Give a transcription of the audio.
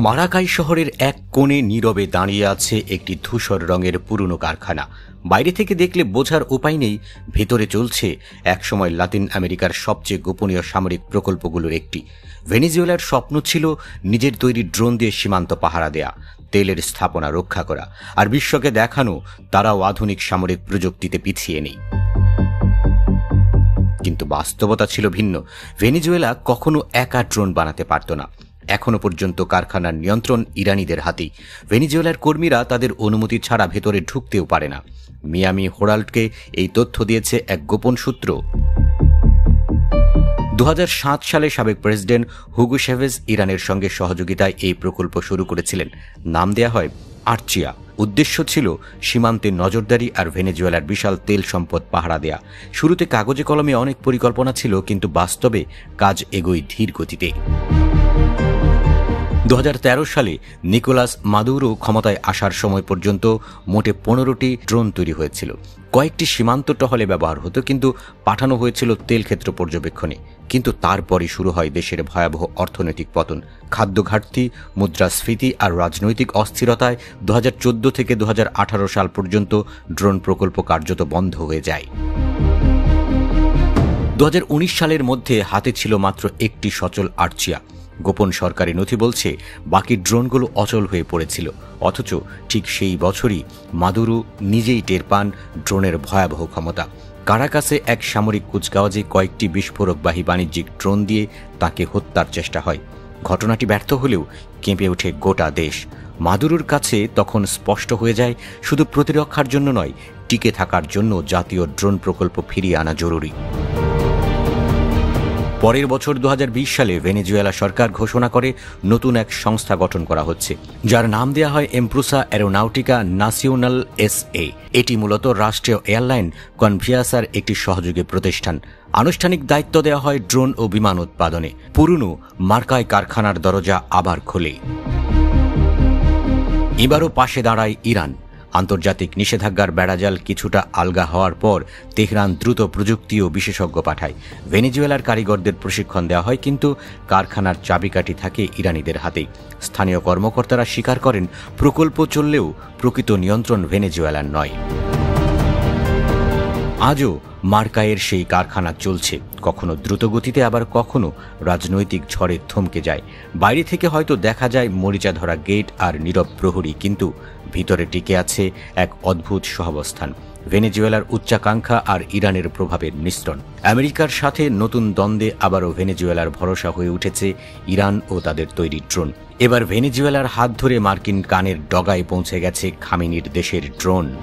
মারাকাই শহরের এক কোণে নীরবে দাঁড়িয়ে আছে একটি ধূসর রঙের পুরনো কারখানা। বাইরে থেকে দেখলে বোঝার উপায় নেই ভেতরে চলছে একসময় লাতিন আমেরিকার সবচেয়ে গোপনীয় সামরিক প্রকল্পগুলোর একটি। ভেনেজুয়েলার স্বপ্ন ছিল নিজের তৈরি ড্রোন দিয়ে সীমান্ত পাহারা দেয়া, তেলের স্থাপনা রক্ষা করা, আর বিশ্বকে দেখানো তারাও আধুনিক সামরিক প্রযুক্তিতে পিছিয়ে নেই। কিন্তু বাস্তবতা ছিল ভিন্ন। ভেনেজুয়েলা কখনো একা ড্রোন বানাতে পারত না। এখনো পর্যন্ত কারখানার নিয়ন্ত্রণ ইরানিদের হাতেই। ভেনেজুয়েলার কর্মীরা তাদের অনুমতি ছাড়া ভেতরে ঢুকতেও পারে না। মিয়ামি হেরাল্ডকে এই তথ্য দিয়েছে এক গোপন সূত্র। 2007 সালে সাবেক প্রেসিডেন্ট হুগো চ্যাভেজ ইরানের সঙ্গে সহযোগিতায় এই প্রকল্প শুরু করেছিলেন। নাম দেয়া হয় আর্চিয়া। উদ্দেশ্য ছিল সীমান্তে নজরদারি আর ভেনেজুয়েলার বিশাল তেল সম্পদ পাহারা দেয়া। শুরুতে কাগজে কলমে অনেক পরিকল্পনা ছিল, কিন্তু বাস্তবে কাজ এগোয় ধীর গতিতে। 2013 সালে নিকোলাস মাদুরো ক্ষমতায় আসার সময় পর্যন্ত মোটে 15টি ড্রোন তৈরি হয়েছিল। কয়েকটি সীমান্ত টহলে ব্যবহার হতো, কিন্তু পাঠানো হয়েছিল তেল ক্ষেত্র পর্যবেক্ষণে। কিন্তু তারপরই শুরু হয় দেশের ভয়াবহ অর্থনৈতিক পতন, খাদ্য ঘাটতি, মুদ্রাস্ফীতি আর রাজনৈতিক অস্থিরতায় 2014 থেকে 2018 সাল পর্যন্ত ড্রোন প্রকল্প কার্যত বন্ধ হয়ে যায়। 2019 সালের মধ্যে হাতে ছিল মাত্র একটি সচল আর্চিয়া। গোপন সরকারি নথি বলছে বাকি ড্রোনগুলো অচল হয়ে পড়েছিল। অথচ ঠিক সেই বছরই মাদুরো নিজেই টের পান ড্রোনের ভয়াবহ ক্ষমতা। কারাকাসে এক সামরিক কুচকাওয়াজে কয়েকটি বিস্ফোরকবাহী বাণিজ্যিক ড্রোন দিয়ে তাকে হত্যার চেষ্টা হয়। ঘটনাটি ব্যর্থ হলেও কেঁপে ওঠে গোটা দেশ। মাদুরোর কাছে তখন স্পষ্ট হয়ে যায় শুধু প্রতিরক্ষার জন্য নয়, টিকে থাকার জন্য জাতীয় ড্রোন প্রকল্প ফিরিয়ে আনা জরুরি। পরের বছর 2020 সালে ভেনেজুয়েলা সরকার ঘোষণা করে নতুন এক সংস্থা গঠন করা হচ্ছে, যার নাম দেওয়া হয় এমপ্রুসা এরোনাউটিকা নাসিওনাল SA। এটি মূলত রাষ্ট্রীয় এয়ারলাইন কনভিয়াসার একটি সহযোগী প্রতিষ্ঠান। আনুষ্ঠানিক দায়িত্ব দেওয়া হয় ড্রোন ও বিমান উৎপাদনে। পুরনো মার্কাই কারখানার দরজা আবার খোলে। এবারও পাশে দাঁড়ায় ইরান। আন্তর্জাতিক নিষেধাজ্ঞার বেড়াজাল কিছুটা আলগা হওয়ার পর তেহরান দ্রুত প্রযুক্তি ও বিশেষজ্ঞ পাঠায়। ভেনেজুয়েলার কারিগরদের প্রশিক্ষণ দেওয়া হয়, কিন্তু কারখানার চাবিকাঠি থাকে ইরানিদের হাতেই। স্থানীয় কর্মকর্তারা স্বীকার করেন প্রকল্প চললেও প্রকৃত নিয়ন্ত্রণ ভেনেজুয়েলার নয়। আজও মার্কাইয়ের সেই কারখানা চলছে, কখনো দ্রুতগতিতে, আবার কখনো রাজনৈতিক ঝড়ে থমকে যায়। বাইরে থেকে হয়তো দেখা যায় মরিচা ধরা গেট আর নীরব প্রহরী, কিন্তু ভিতরে টিকে আছে এক অদ্ভুত সহাবস্থান। ভেনেজুয়েলার উচ্চাকাঙ্ক্ষা আর ইরানের প্রভাবের মিশ্রণ। আমেরিকার সাথে নতুন দ্বন্দ্বে আবারও ভেনেজুয়েলার ভরসা হয়ে উঠেছে ইরান ও তাদের তৈরি ড্রোন। এবার ভেনেজুয়েলার হাত ধরে মার্কিন কানের ডগায় পৌঁছে গেছে খামেনির দেশের ড্রোন।